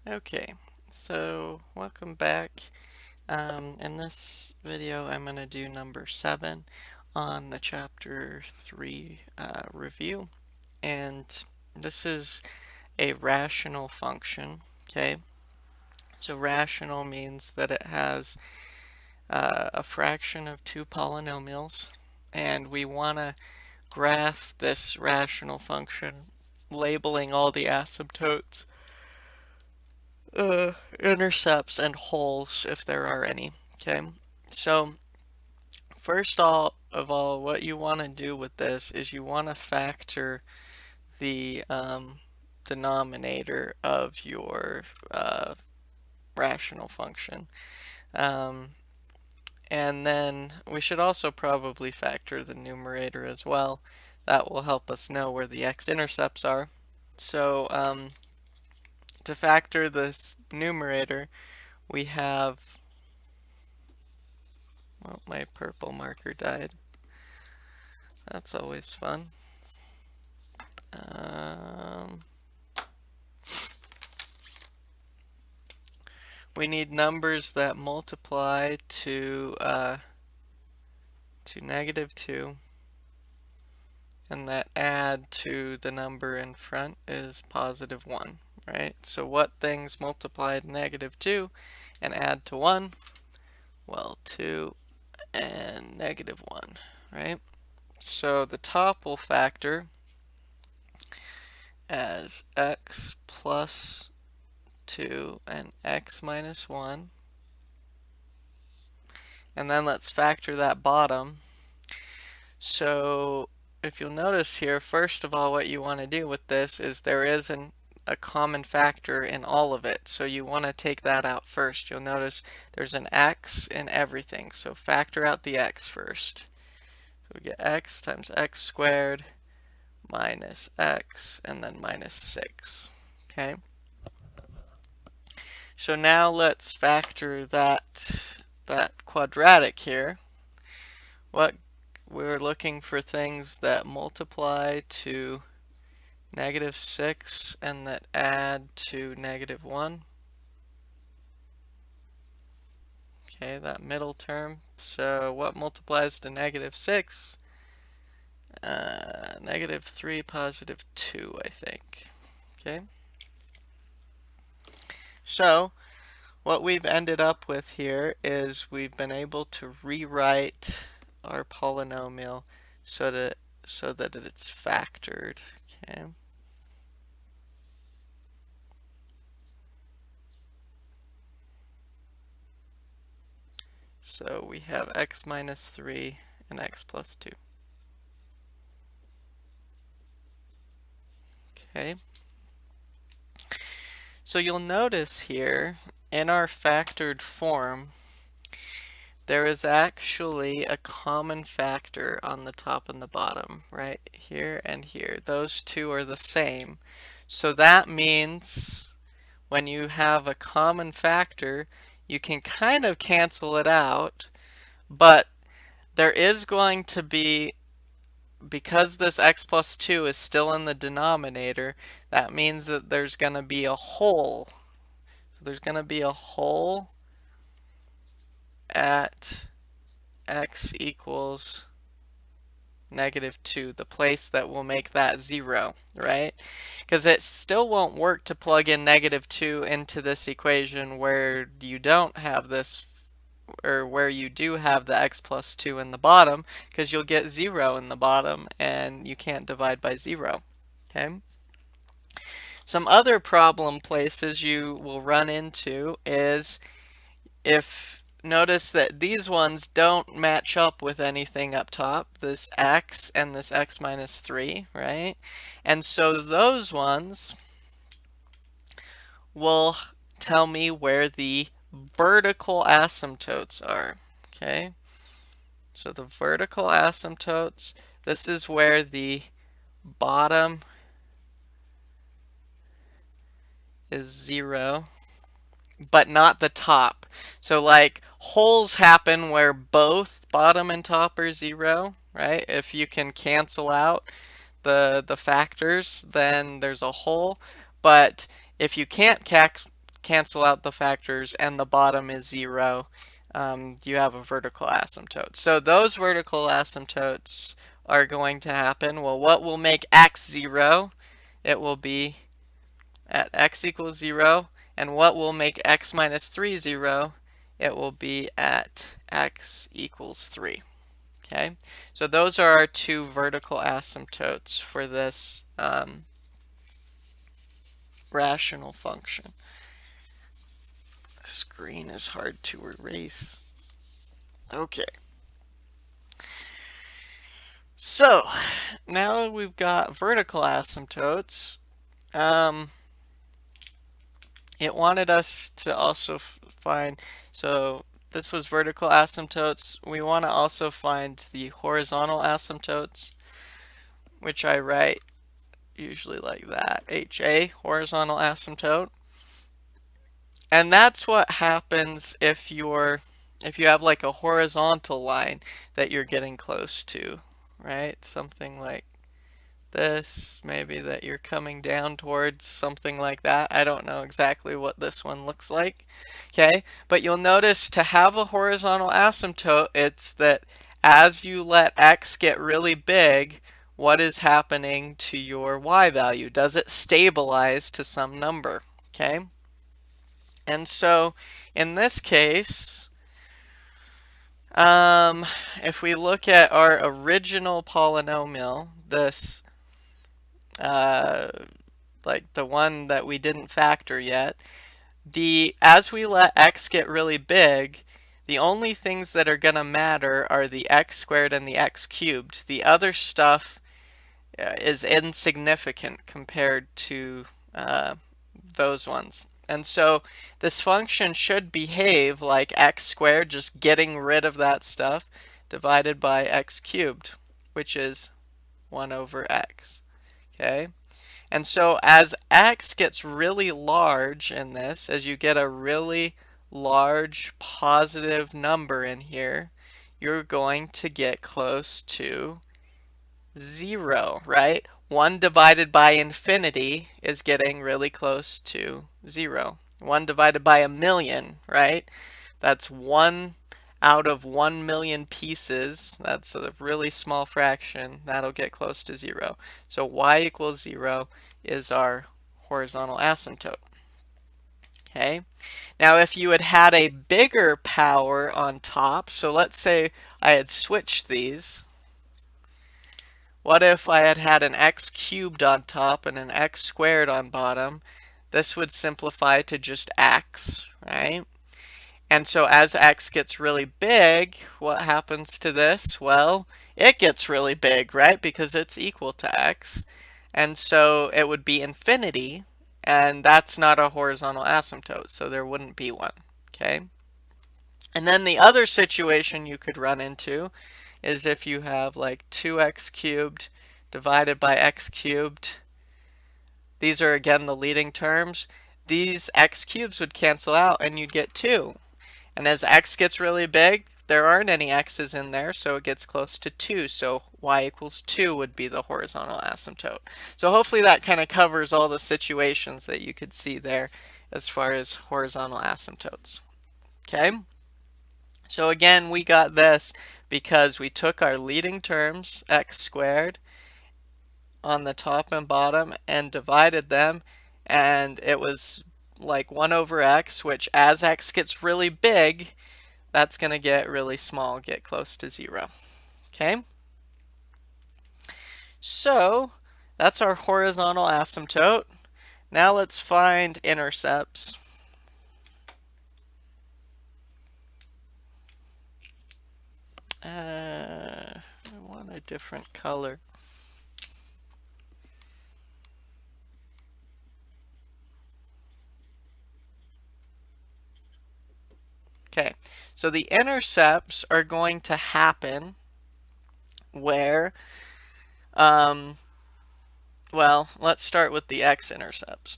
Okay, so welcome back. In this video, I'm going to do number 7 on the chapter 3 review, and this is a rational function. Okay, so rational means that it has a fraction of two polynomials, and we want to graph this rational function, labeling all the asymptotes, intercepts, and holes if there are any. Okay, so first of all, what you want to do with this is you want to factor the denominator of your rational function. Um, and then we should also probably factor the numerator as well. That will help us know where the x-intercepts are. So to factor this numerator, we have, well, my purple marker died. That's always fun. We need numbers that multiply to -2, and that add to the number in front is +1, right? So what things multiply to -2 and add to 1? Well, 2 and -1, right? So the top will factor as x plus 2 and x minus 1. And then let's factor that bottom. So if you'll notice here, first of all, what you want to do with this is there is a common factor in all of it. So you want to take that out first. You'll notice there's an x in everything. So factor out the x first. So we get x times x squared minus x and then minus 6. Okay. So now let's factor that quadratic here. What we're looking for things that multiply to -6 and that add to -1. Okay, that middle term. So what multiplies to -6? -3, +2, I think. Okay. So what we've ended up with here is we've been able to rewrite our polynomial so that it's factored. Okay. So we have x minus 3 and x plus 2. Okay. So you'll notice here in our factored form, there is actually a common factor on the top and the bottom, right here and here. Those two are the same. So that means when you have a common factor, you can kind of cancel it out, but there is going to be, because this x plus 2 is still in the denominator, that means that there's going to be a hole. So there's going to be a hole at x equals -2, the place that will make that 0, right? Because it still won't work to plug in -2 into this equation where you don't have this, or where you do have the x plus 2 in the bottom, because you'll get 0 in the bottom and you can't divide by 0. Okay? Some other problem places you will run into is if notice that these ones don't match up with anything up top, this x and this x minus 3, right? And so those ones will tell me where the vertical asymptotes are. Okay, so the vertical asymptotes, this is where the bottom is 0, but not the top. So like holes happen where both bottom and top are 0, right? If you can cancel out the factors, then there's a hole. But if you can't cancel out the factors and the bottom is 0, you have a vertical asymptote. So those vertical asymptotes are going to happen. Well, what will make x 0? It will be at x equals 0. And what will make x minus 3 0? It will be at x equals 3. Okay, so those are our two vertical asymptotes for this rational function. The screen is hard to erase. Okay. So, now we've got vertical asymptotes. It wanted us to also find, so this was vertical asymptotes. We want to also find the horizontal asymptotes, which I write usually like that, HA, horizontal asymptote. And that's what happens if you have like a horizontal line that you're getting close to, right? Something like this, maybe that you're coming down towards, something like that. I don't know exactly what this one looks like. Okay, but you'll notice to have a horizontal asymptote, it's that as you let x get really big, what is happening to your y value? Does it stabilize to some number? Okay, and so in this case, if we look at our original polynomial, this like the one that we didn't factor yet, as we let x get really big, the only things that are going to matter are the x squared and the x cubed. The other stuff is insignificant compared to those ones. And so this function should behave like x squared, just getting rid of that stuff, divided by x cubed, which is 1 over x. Okay? And so as x gets really large in this, as you get a really large positive number in here, you're going to get close to 0, right? 1 divided by infinity is getting really close to 0. 1 divided by a million, right? That's 1 out of 1 million pieces. That's a really small fraction. That'll get close to 0. So y equals 0 is our horizontal asymptote. Okay. Now if you had a bigger power on top, so let's say I had switched these. What if I had an x cubed on top and an x squared on bottom? This would simplify to just x, right? And so as x gets really big, what happens to this? Well, it gets really big, right? Because it's equal to x. And so it would be infinity, and that's not a horizontal asymptote, so there wouldn't be one, okay? And then the other situation you could run into is if you have like 2x cubed divided by x cubed. These are again the leading terms. These x cubes would cancel out and you'd get 2. And as x gets really big, there aren't any x's in there, so it gets close to 2. So y equals 2 would be the horizontal asymptote. So hopefully that kind of covers all the situations that you could see there as far as horizontal asymptotes. Okay? So again, we got this because we took our leading terms, x squared, on the top and bottom and divided them, and it was like 1 over x, which as x gets really big, that's going to get really small, get close to 0. Okay? So that's our horizontal asymptote. Now let's find intercepts. I want a different color. Okay, so the intercepts are going to happen where, well, let's start with the x-intercepts.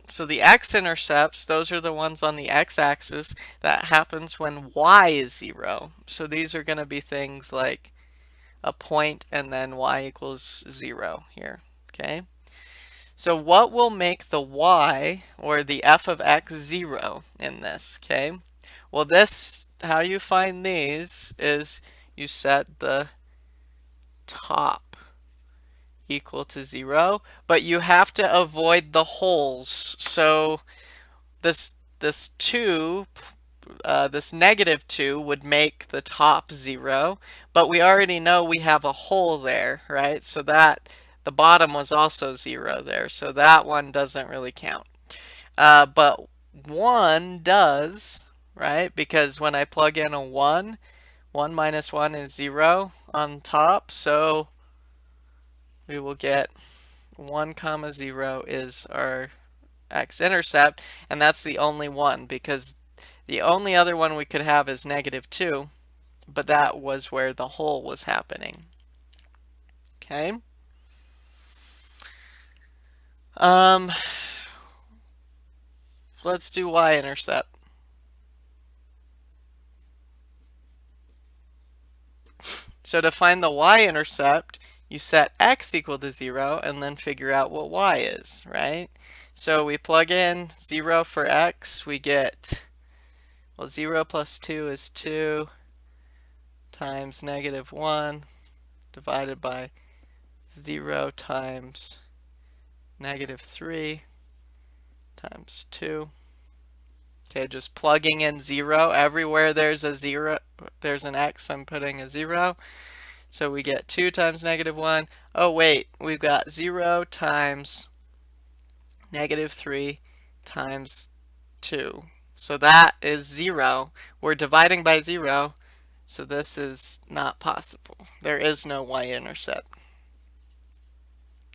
So the x-intercepts, those are the ones on the x-axis. That happens when y is 0. So these are going to be things like a point and then y equals 0 here, okay? So what will make the y, or the f of x, 0 in this, okay? Well, this, how you find these is you set the top equal to 0, but you have to avoid the holes. So this 2, this negative 2 would make the top 0, but we already know we have a hole there, right? So that the bottom was also 0 there, so that one doesn't really count. But 1 does, right? Because when I plug in a 1, 1 minus 1 is 0 on top, so we will get 1 comma 0 is our x-intercept, and that's the only one, because the only other one we could have is negative 2, but that was where the hole was happening. Okay. Let's do y-intercept. So to find the y-intercept, you set x equal to 0 and then figure out what y is, right? So we plug in 0 for x, we get, well, 0 plus 2 is 2 times negative 1 divided by 0 times negative 3 times 2. Okay, just plugging in 0. Everywhere there's a 0, there's an x, I'm putting a 0. So we get 2 times negative 1. Oh wait, we've got 0 times negative 3 times 2. So that is 0. We're dividing by 0, so this is not possible. There is no y-intercept.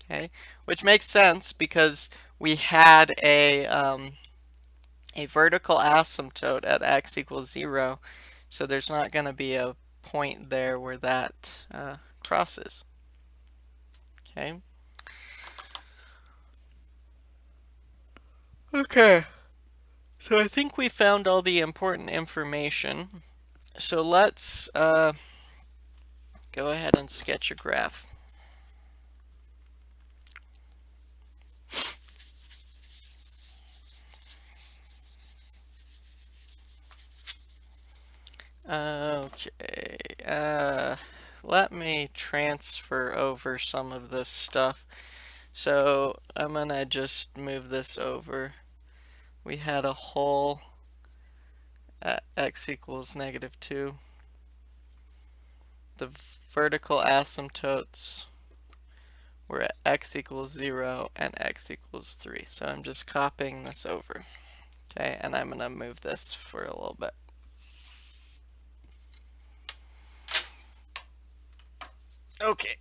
Okay, which makes sense because we had a vertical asymptote at x equals 0, so there's not going to be a point there where that crosses. Okay. Okay. So I think we found all the important information. So let's go ahead and sketch a graph. Okay, let me transfer over some of this stuff. So I'm gonna just move this over. We had a hole at x equals negative 2. The vertical asymptotes were at x equals 0 and x equals 3. So I'm just copying this over. Okay, and I'm gonna move this for a little bit. Okay.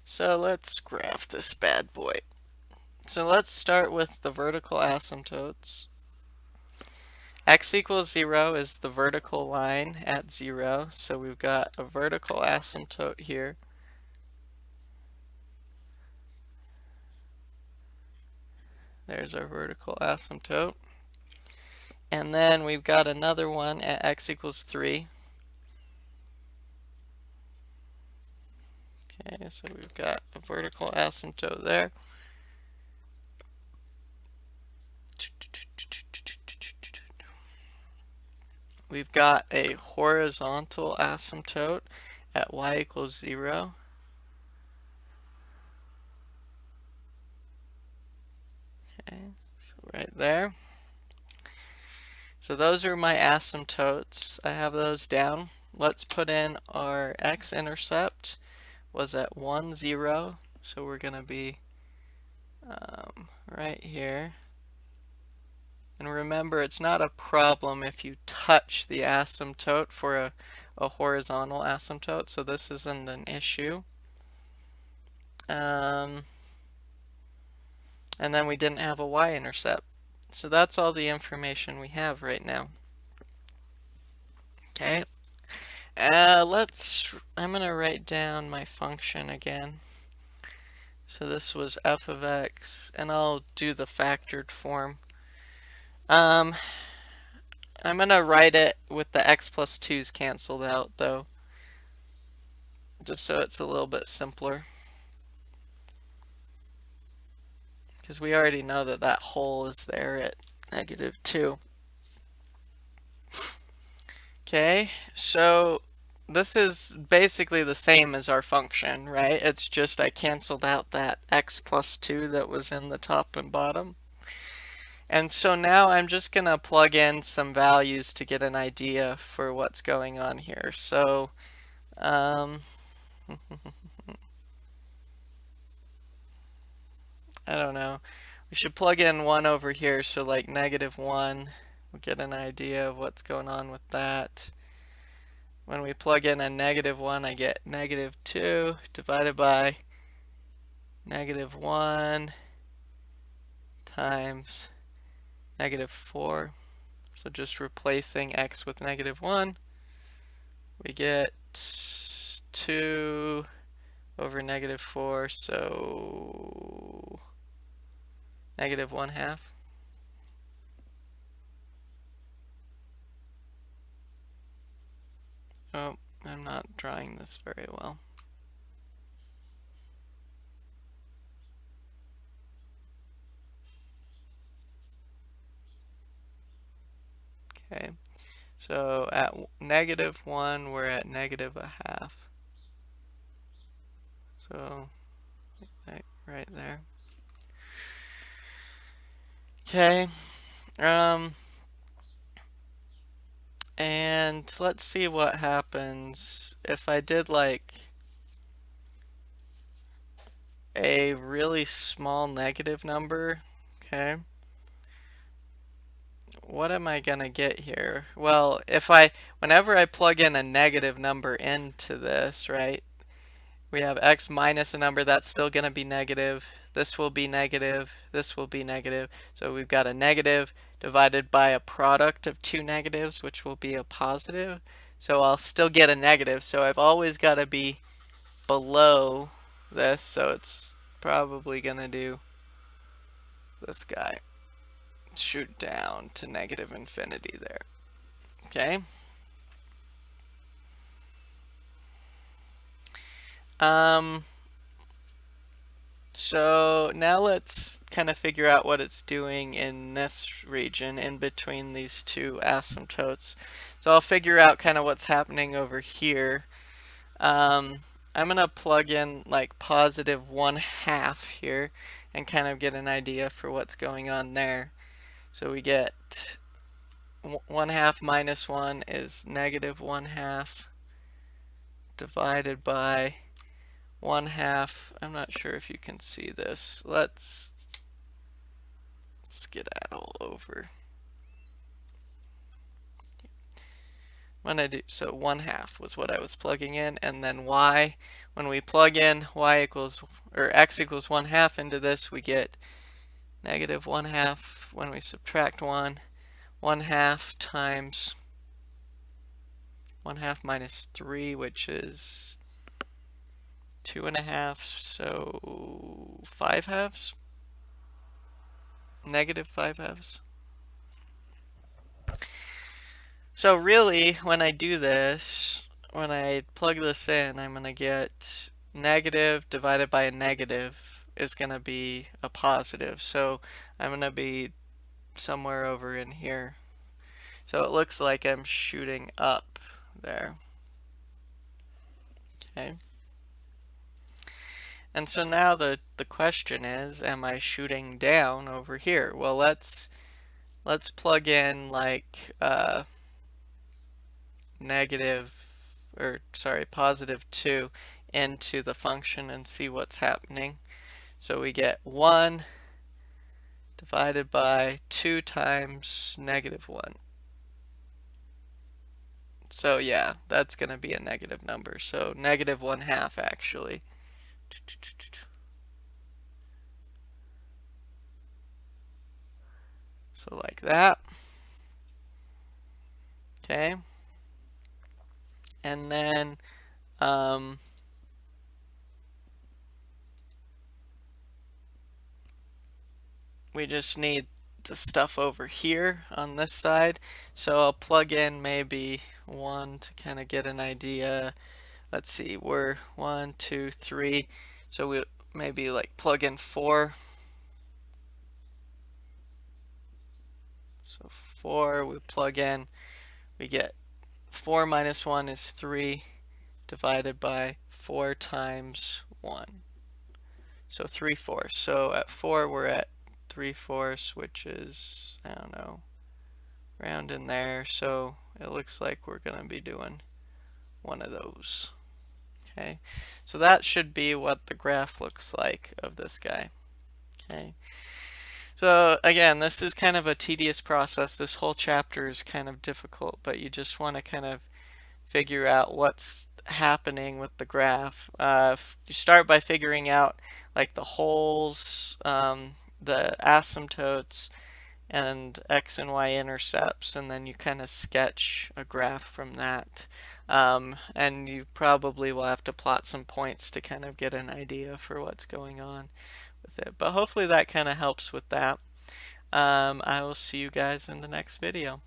So let's graph this bad boy. So let's start with the vertical asymptotes. X equals 0 is the vertical line at 0, so we've got a vertical asymptote here. There's our vertical asymptote. And then we've got another one at x equals 3. Okay, so we've got a vertical asymptote there. We've got a horizontal asymptote at y equals 0. Okay, so right there. So those are my asymptotes. I have those down. Let's put in our x-intercept was at 1, 0. So we're going to be right here. And remember, it's not a problem if you touch the asymptote for a horizontal asymptote, so this isn't an issue. And then we didn't have a y-intercept. So that's all the information we have right now. Okay. I'm going to write down my function again. So this was f of x, and I'll do the factored form. I'm going to write it with the x plus 2's canceled out, though. just so it's a little bit simpler. Because we already know that that hole is there at -2. Okay, so this is basically the same as our function, right? It's just I canceled out that x plus 2 that was in the top and bottom. And so now I'm just going to plug in some values to get an idea for what's going on here. So, I don't know. We should plug in 1 over here, so like -1. We'll get an idea of what's going on with that. When we plug in a -1, I get -2 divided by -1 times -4. So just replacing x with -1, we get 2 over -4, so -1/2. Oh, I'm not drawing this very well. Okay, so at -1, we're at -1/2. So, right there. Okay, and let's see what happens if I did like a really small negative number. Okay, what am I gonna get here? Well, whenever I plug in a negative number into this, right, we have x minus a number that's still gonna be negative. This will be negative. This will be negative. So we've got a negative divided by a product of two negatives, which will be a positive. So I'll still get a negative. So I've always got to be below this. So it's probably gonna do this guy. Shoot down to -infinity there. Okay. So now let's kind of figure out what it's doing in this region in between these two asymptotes. So I'll figure out kind of what's happening over here. I'm gonna plug in like +1/2 here and kind of get an idea for what's going on there. So we get 1/2 minus 1 is -1/2 divided by 1/2. I'm not sure if you can see this. Let's skedaddle over. When I do so 1/2 was what I was plugging in, and then y, when we plug in y equals or x equals 1/2 into this, we get -1/2. When we subtract 1/2 times 1/2 minus 3, which is 2.5, so 5/2, -5/2. So really, when I do this, when I plug this in, I'm going to get negative divided by a negative is going to be a positive. So I'm going to be somewhere over in here. So it looks like I'm shooting up there. Okay. And so now the question is, am I shooting down over here? Well, let's plug in like +2 into the function and see what's happening. So we get 1 divided by 2 times -1. So yeah, that's going to be a negative number. So -1/2 actually. So like that. Okay. And then we just need the stuff over here on this side. So I'll plug in maybe 1 to kind of get an idea let's see, we're 1, 2, 3. So we maybe like plug in 4. So 4 we plug in, we get 4 minus 1 is 3 divided by 4 times 1. So 3/4. So at 4 we're at 3/4, which is, I don't know, around in there. So it looks like we're going to be doing one of those. Okay, so that should be what the graph looks like of this guy. Okay, so again, this is kind of a tedious process. This whole chapter is kind of difficult, but you just want to kind of figure out what's happening with the graph. You start by figuring out like the holes, the asymptotes, and x and y intercepts, and then you kind of sketch a graph from that. And you probably will have to plot some points to kind of get an idea for what's going on with it. But hopefully that kind of helps with that. I will see you guys in the next video.